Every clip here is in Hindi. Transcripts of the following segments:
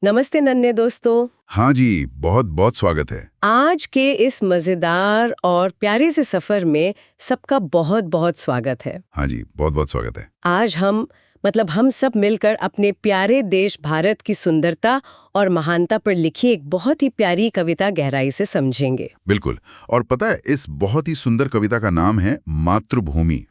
नमस्ते नन्हे दोस्तों। हाँ जी, बहुत बहुत स्वागत है। आज के इस मजेदार और प्यारे से सफर में सबका बहुत बहुत स्वागत है। हाँ जी, बहुत बहुत स्वागत है। आज हम सब मिलकर अपने प्यारे देश भारत की सुंदरता और महानता पर लिखी एक बहुत ही प्यारी कविता गहराई से समझेंगे। बिल्कुल। और पता है, इस बहुत ही सुंदर कविता का नाम है मातृभूमि।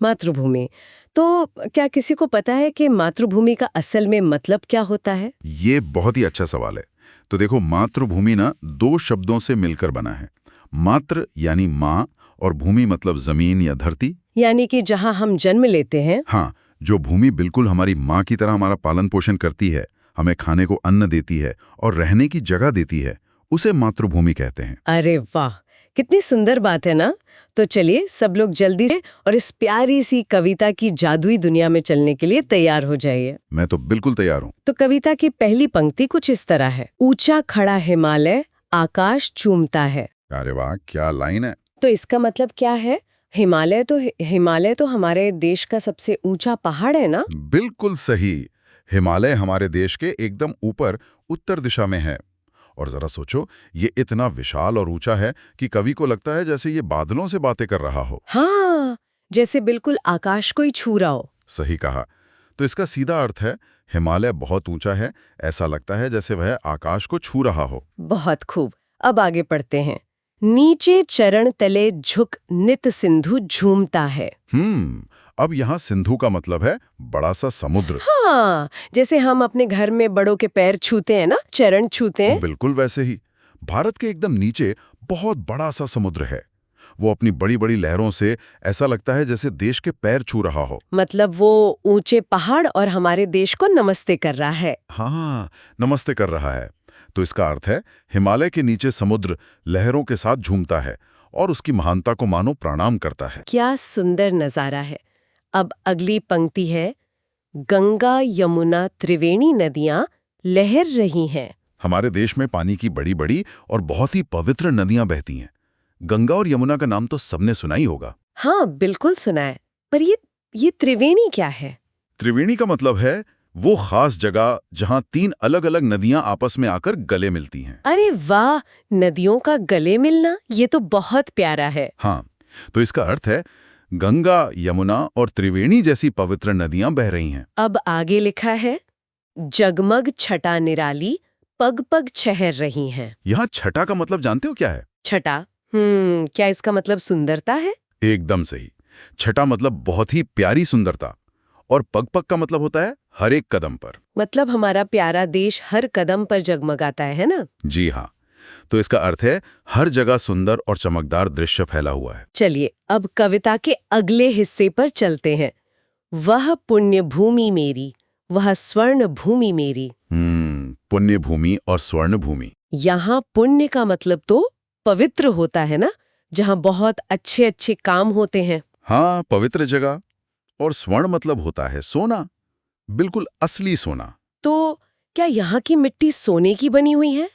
मातृभूमि। तो क्या किसी को पता है कि मातृभूमि का असल में मतलब क्या होता है? ये बहुत ही अच्छा सवाल है। तो देखो, मातृभूमि ना दो शब्दों से मिलकर बना है। मातृ यानी माँ और भूमि मतलब जमीन या धरती। यानी कि जहाँ हम जन्म लेते हैं। हाँ, जो भूमि बिल्कुल हमारी माँ की तरह हमारा पालन पोषण करती है, हमें खाने को अन्न देती है और रहने की जगह देती है, उसे मातृभूमि कहते हैं। अरे वाह, कितनी सुंदर बात है ना। तो चलिए सब लोग जल्दी से और इस प्यारी सी कविता की जादुई दुनिया में चलने के लिए तैयार हो जाइए। मैं तो बिल्कुल तैयार हूँ। तो कविता की पहली पंक्ति कुछ इस तरह है। ऊंचा खड़ा हिमालय आकाश चूमता है। अरे वाह, क्या लाइन है। तो इसका मतलब क्या है? हिमालय तो हमारे देश का सबसे ऊंचा पहाड़ है ना। बिल्कुल सही। हिमालय हमारे देश के एकदम ऊपर उत्तर दिशा में है। और जरा सोचो, ये इतना विशाल और ऊंचा है कि कवि को लगता है जैसे ये बादलों से बातें कर रहा हो। हाँ, जैसे बिल्कुल आकाश को ही छू रहा हो। सही कहा। तो इसका सीधा अर्थ है, हिमालय बहुत ऊंचा है, ऐसा लगता है जैसे वह आकाश को छू रहा हो। बहुत खूब। अब आगे पढ़ते हैं। नीचे चरण तले झुक नित सिंधु झूमता है। अब यहाँ सिंधु का मतलब है बड़ा सा समुद्र। हाँ, जैसे हम अपने घर में बड़ों के पैर छूते हैं ना, चरण छूते हैं। बिल्कुल वैसे ही भारत के एकदम नीचे बहुत बड़ा सा समुद्र है। वो अपनी बड़ी बड़ी लहरों से ऐसा लगता है जैसे देश के पैर छू रहा हो। मतलब वो ऊंचे पहाड़ और हमारे देश को नमस्ते कर रहा है। हाँ, नमस्ते कर रहा है। तो इसका अर्थ है, हिमालय के नीचे समुद्र लहरों के साथ झूमता है और उसकी महानता को मानो प्रणाम करता है। क्या सुंदर नजारा है। अब अगली पंक्ति है। गंगा यमुना त्रिवेणी नदियां लहर रही हैं। हमारे देश में पानी की बड़ी बड़ी और बहुत ही पवित्र नदियां बहती हैं। गंगा और यमुना का नाम तो सबने सुना ही होगा। हाँ, बिल्कुल सुना है। पर ये त्रिवेणी क्या है? त्रिवेणी का मतलब है वो खास जगह जहां तीन अलग अलग नदियां आपस में आकर गले मिलती हैं। अरे वाह, नदियों का गले मिलना, ये तो बहुत प्यारा है। हाँ, तो इसका अर्थ है गंगा, यमुना और त्रिवेणी जैसी पवित्र नदियां बह रही हैं। अब आगे लिखा है। जगमग छटा निराली पग पग छहर रही हैं। यहाँ छटा का मतलब जानते हो क्या है? छटा। क्या इसका मतलब सुंदरता है? एकदम सही। छटा मतलब बहुत ही प्यारी सुंदरता। और पग पग का मतलब होता है हर एक कदम पर। मतलब हमारा प्यारा देश हर कदम पर जगमगाता है ना? जी हाँ। तो इसका अर्थ है हर जगह सुंदर और चमकदार दृश्य फैला हुआ है। चलिए अब कविता के अगले हिस्से पर चलते हैं। वह पुण्य भूमि मेरी, वह स्वर्ण भूमि मेरी। पुण्य भूमि और स्वर्ण भूमि। यहाँ पुण्य का मतलब तो पवित्र होता है ना, जहाँ बहुत अच्छे अच्छे काम होते हैं। हाँ, पवित्र जगह। और स्वर्ण मतलब होता है सोना, बिल्कुल असली सोना। तो क्या यहाँ की मिट्टी सोने की बनी हुई है?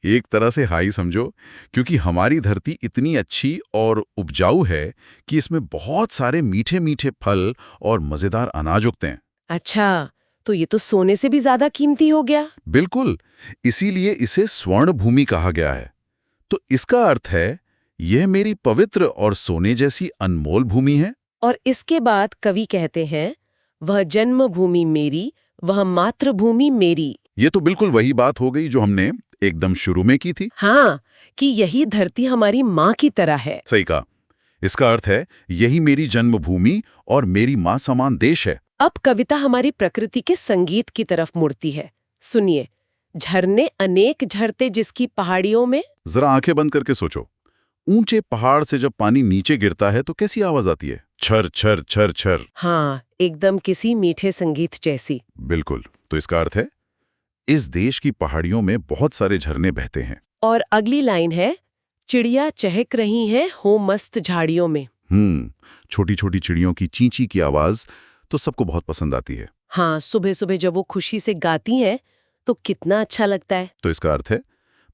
एक तरह से हाई समझो, क्योंकि हमारी धरती इतनी अच्छी और उपजाऊ है कि इसमें बहुत सारे मीठे मीठे फल और मजेदार अनाज उगते हैं। अच्छा, तो ये तो सोने से भी ज्यादा कीमती हो गया। बिल्कुल, इसीलिए इसे स्वर्ण भूमि कहा गया है। तो इसका अर्थ है, यह मेरी पवित्र और सोने जैसी अनमोल भूमि है। और इसके बाद कवि कहते हैं, वह जन्मभूमि मेरी, वह मातृभूमि मेरी। ये तो बिल्कुल वही बात हो गई जो हमने एकदम शुरू में की थी। हाँ, कि यही धरती हमारी माँ की तरह है। सही कहा। इसका अर्थ है, यही मेरी जन्मभूमि और मेरी माँ समान देश है। अब कविता हमारी प्रकृति के संगीत की तरफ मुड़ती है। सुनिए, झरने अनेक झरते जिसकी पहाड़ियों में। जरा आंखें बंद करके सोचो, ऊंचे पहाड़ से जब पानी नीचे गिरता है तो कैसी आवाज आती है? छर छर छर छर। हाँ, एकदम किसी मीठे संगीत जैसी। बिल्कुल। तो इसका अर्थ है, इस देश की पहाड़ियों में बहुत सारे झरने बहते हैं। और अगली लाइन है, चिड़िया चहक रही हैं हो मस्त झाड़ियों में। छोटी छोटी चिड़ियों की चींची की आवाज तो सबको बहुत पसंद आती है। हाँ, सुबह सुबह जब वो खुशी से गाती हैं तो कितना अच्छा लगता है। तो इसका अर्थ है,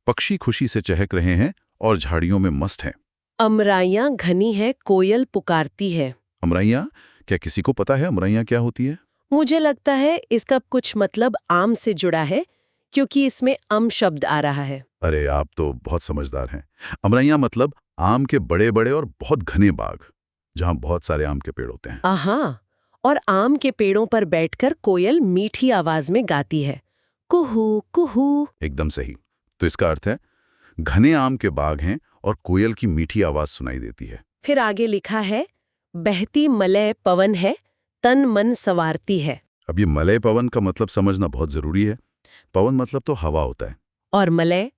पक्षी खुशी से चहक रहे हैं और झाड़ियों में मस्त हैं। अमराइयाँ घनी है कोयल पुकारती है। अमराइयाँ? क्या किसी को पता है अमराइयाँ क्या होती है? मुझे लगता है इसका कुछ मतलब आम से जुड़ा है, क्योंकि इसमें अम शब्द आ रहा है। अरे आप तो बहुत समझदार हैं। अमरैया मतलब आम के बड़े बड़े और बहुत घने बाग, जहां बहुत सारे आम के पेड़ होते हैं। आहा, और आम के पेड़ों पर बैठकर कोयल मीठी आवाज में गाती है, कुहू कुहू। एकदम सही। तो इसका अर्थ है घने आम के बाग हैं और कोयल की मीठी आवाज सुनाई देती है। फिर आगे लिखा है, बहती मलय पवन है, तन मन संवारती है। अब ये मलय पवन का मतलब समझना बहुत जरूरी है। पवन मतलब तो हवा होता है। और मलय?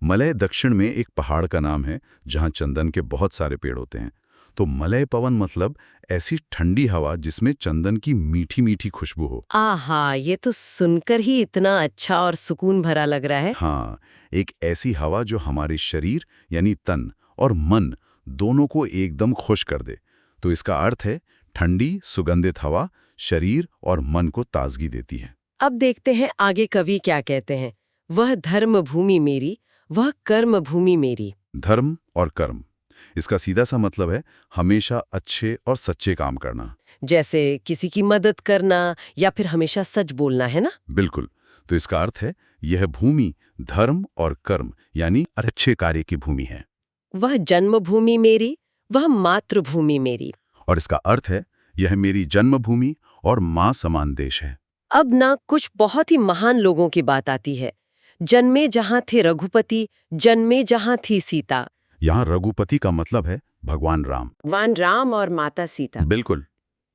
मलय दक्षिण में एक पहाड़ का नाम है जहां चंदन के बहुत सारे पेड़ होते हैं। तो मलय पवन मतलब ऐसी ठंडी हवा जिसमें चंदन की मीठी मीठी खुशबू हो। आहा, ये तो सुनकर ही इतना अच्छा और सुकून भरा लग रहा है। हाँ, एक ऐसी हवा जो हमारे शरीर यानी तन और मन दोनों को एकदम खुश कर दे। तो इसका अर्थ है ठंडी सुगंधित हवा शरीर और मन को ताजगी देती है। अब देखते हैं आगे कवि क्या कहते हैं। वह धर्म भूमि मेरी, वह कर्म भूमि मेरी। धर्म और कर्म, इसका सीधा सा मतलब है हमेशा अच्छे और सच्चे काम करना। जैसे किसी की मदद करना या फिर हमेशा सच बोलना, है ना? बिल्कुल। तो इसका अर्थ है यह भूमि धर्म और कर्म यानी अच्छे कार्य की भूमि है। वह जन्मभूमि मेरी, वह मातृभूमि मेरी। और इसका अर्थ है यह मेरी जन्मभूमि और माँ समान देश है। अब ना कुछ बहुत ही महान लोगों की बात आती है। जन्मे जहां थे रघुपति, जन्मे जहां थी सीता। यहाँ रघुपति का मतलब है भगवान राम। भगवान राम और माता सीता। बिल्कुल।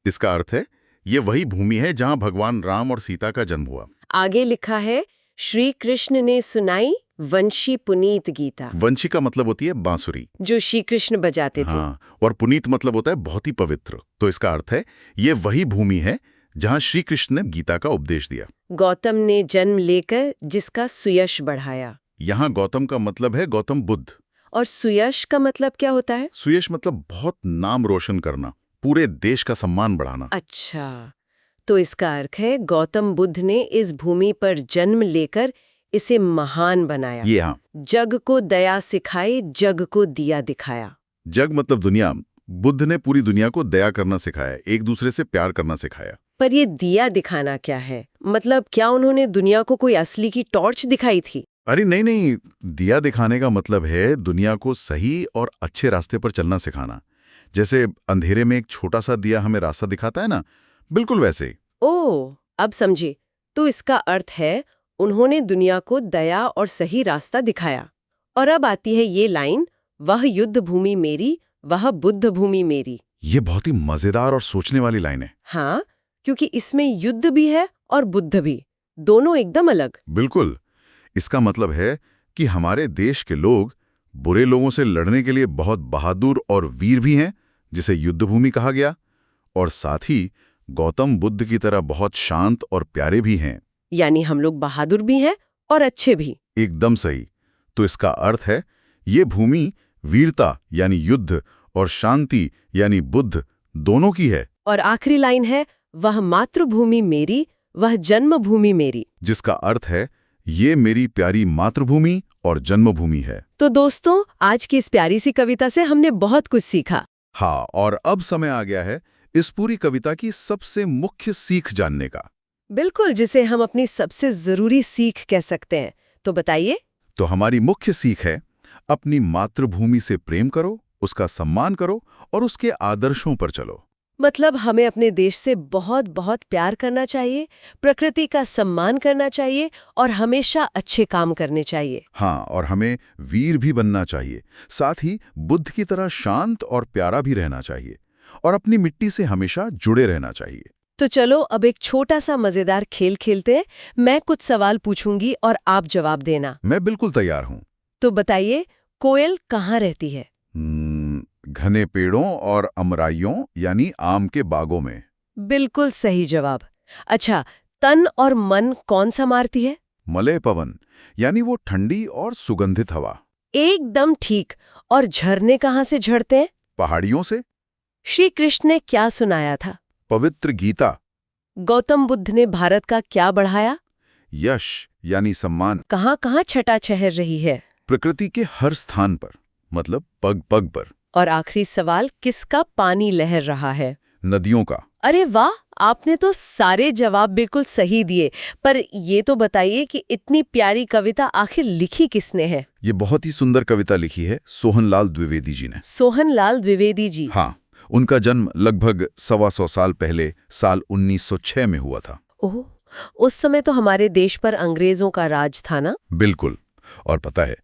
इसका अर्थ है ये वही भूमि है जहाँ भगवान राम और सीता का जन्म हुआ। आगे लिखा है, श्री कृष्ण ने सुनाई वंशी पुनीत गीता। वंशी का मतलब होती है बांसुरी, जो श्री कृष्ण बजाते थे। हाँ, और पुनीत मतलब होता है बहुत ही पवित्र। तो इसका अर्थ है ये वही भूमि है जहाँ श्री कृष्ण ने गीता का उपदेश दिया। गौतम ने जन्म लेकर जिसका सुयश बढ़ाया। यहाँ गौतम का मतलब है गौतम बुद्ध। और सुयश का मतलब क्या होता है? सुयश मतलब बहुत नाम रोशन करना, पूरे देश का सम्मान बढ़ाना। अच्छा, तो इसका अर्थ है गौतम बुद्ध ने इस भूमि पर जन्म लेकर इसे महान बनाया। ये हाँ, जग को दया सिखाई, जग को दिया दिखाया। जग मतलब दुनिया। बुद्ध ने पूरी दुनिया को दया करना सिखाया, एक दूसरे से प्यार करना सिखाया। पर ये दिया दिखाना क्या है? मतलब क्या उन्होंने दुनिया को कोई असली की टॉर्च दिखाई थी? अरे नहीं नहीं, दिया दिखाने का मतलब है दुनिया को सही और अच्छे रास्ते पर चलना सिखाना। जैसे अंधेरे में एक छोटा सा दिया हमें रास्ता दिखाता है ना, बिल्कुल वैसे। ओह, अब समझी। तो इसका अर्थ है उन्होंने दुनिया को दया और सही रास्ता दिखाया। और अब आती है ये लाइन, वह युद्ध भूमि मेरी, वह बुद्ध भूमि मेरी। ये बहुत ही मजेदार और सोचने वाली लाइन है। हाँ, क्योंकि इसमें युद्ध भी है और बुद्ध भी, दोनों एकदम अलग। बिल्कुल। इसका मतलब है कि हमारे देश के लोग बुरे लोगों से लड़ने के लिए बहुत बहादुर और वीर भी हैं, जिसे युद्ध भूमि कहा गया, और साथ ही गौतम बुद्ध की तरह बहुत शांत और प्यारे भी हैं। यानी हम लोग बहादुर भी हैं और अच्छे भी। एकदम सही। तो इसका अर्थ है ये भूमि वीरता यानी युद्ध और शांति यानी बुद्ध दोनों की है। और आखिरी लाइन है, वह मातृभूमि मेरी, वह जन्मभूमि मेरी। जिसका अर्थ है ये मेरी प्यारी मातृभूमि और जन्मभूमि है। तो दोस्तों, आज की इस प्यारी सी कविता से हमने बहुत कुछ सीखा। हाँ, और अब समय आ गया है इस पूरी कविता की सबसे मुख्य सीख जानने का। बिल्कुल, जिसे हम अपनी सबसे जरूरी सीख कह सकते हैं। तो बताइए। तो हमारी मुख्य सीख है अपनी मातृभूमि से प्रेम करो, उसका सम्मान करो और उसके आदर्शों पर चलो। मतलब हमें अपने देश से बहुत बहुत प्यार करना चाहिए, प्रकृति का सम्मान करना चाहिए और हमेशा अच्छे काम करने चाहिए। हाँ, और हमें वीर भी बनना चाहिए, साथ ही बुद्ध की तरह शांत और प्यारा भी रहना चाहिए और अपनी मिट्टी से हमेशा जुड़े रहना चाहिए। तो चलो अब एक छोटा सा मजेदार खेल खेलते हैं। मैं कुछ सवाल पूछूंगी और आप जवाब देना। मैं बिल्कुल तैयार हूँ। तो बताइए, कोयल कहाँ रहती है? घने पेड़ों और अमराइयों यानी आम के बागों में। बिल्कुल सही जवाब। अच्छा, तन और मन कौन सा मारती है? मलय पवन यानी वो ठंडी और सुगंधित हवा। एकदम ठीक। और झरने कहाँ से झड़ते हैं? पहाड़ियों से। श्री कृष्ण ने क्या सुनाया था? पवित्र गीता। गौतम बुद्ध ने भारत का क्या बढ़ाया? यश यानी सम्मान। कहाँ कहाँ छटा छहर रही है? प्रकृति के हर स्थान पर, मतलब पग पग पर। और आखिरी सवाल, किसका पानी लहर रहा है? नदियों का। अरे वाह, आपने तो सारे जवाब बिल्कुल सही दिए, पर ये तो बताइए कि इतनी प्यारी कविता आखिर लिखी किसने है? ये बहुत ही सुंदर कविता लिखी है सोहनलाल द्विवेदी जी ने। सोहनलाल द्विवेदी जी। हाँ, उनका जन्म लगभग 125 साल पहले साल 1906 में हुआ था। ओह, उस समय तो हमारे देश पर अंग्रेजों का राज था ना? बिल्कुल। और पता है,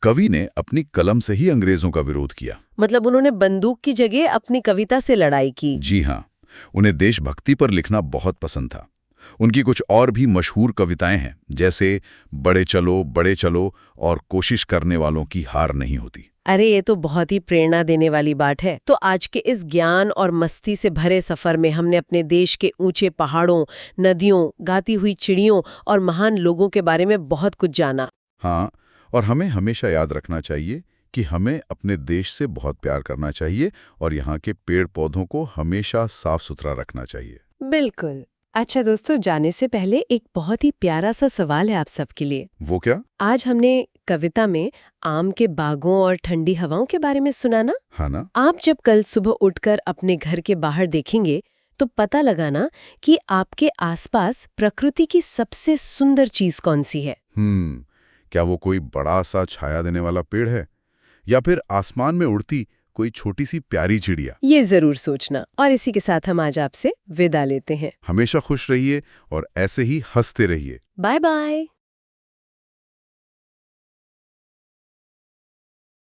कवि ने अपनी कलम से ही अंग्रेजों का विरोध किया। मतलब उन्होंने बंदूक की जगह अपनी कविता से लड़ाई की। जी हाँ, उन्हें देशभक्ति पर लिखना बहुत पसंद था। उनकी कुछ और भी मशहूर कविताएं हैं, जैसे बड़े चलो और कोशिश करने वालों की हार नहीं होती। अरे ये तो बहुत ही प्रेरणा देने वाली बात है। तो आज के इस ज्ञान और मस्ती से भरे सफर में हमने अपने देश के ऊंचे पहाड़ों, नदियों, गाती हुई चिड़ियों और महान लोगों के बारे में बहुत कुछ जाना। हाँ, और हमें हमेशा याद रखना चाहिए कि हमें अपने देश से बहुत प्यार करना चाहिए और यहाँ के पेड़ पौधों को हमेशा साफ सुथरा रखना चाहिए। बिल्कुल। अच्छा दोस्तों, जाने से पहले एक बहुत ही प्यारा सा सवाल है आप सबके लिए। वो क्या? आज हमने कविता में आम के बागों और ठंडी हवाओं के बारे में सुना ना? हाँ ना? आप जब कल सुबह उठकर अपने घर के बाहर देखेंगे तो पता लगाना कि आपके आसपास प्रकृति की सबसे सुंदर चीज कौन सी है। क्या वो कोई बड़ा सा छाया देने वाला पेड़ है, या फिर आसमान में उड़ती कोई छोटी सी प्यारी चिड़िया? ये जरूर सोचना। और इसी के साथ हम आज आपसे विदा लेते हैं। हमेशा खुश रहिए और ऐसे ही हंसते रहिए। Bye bye.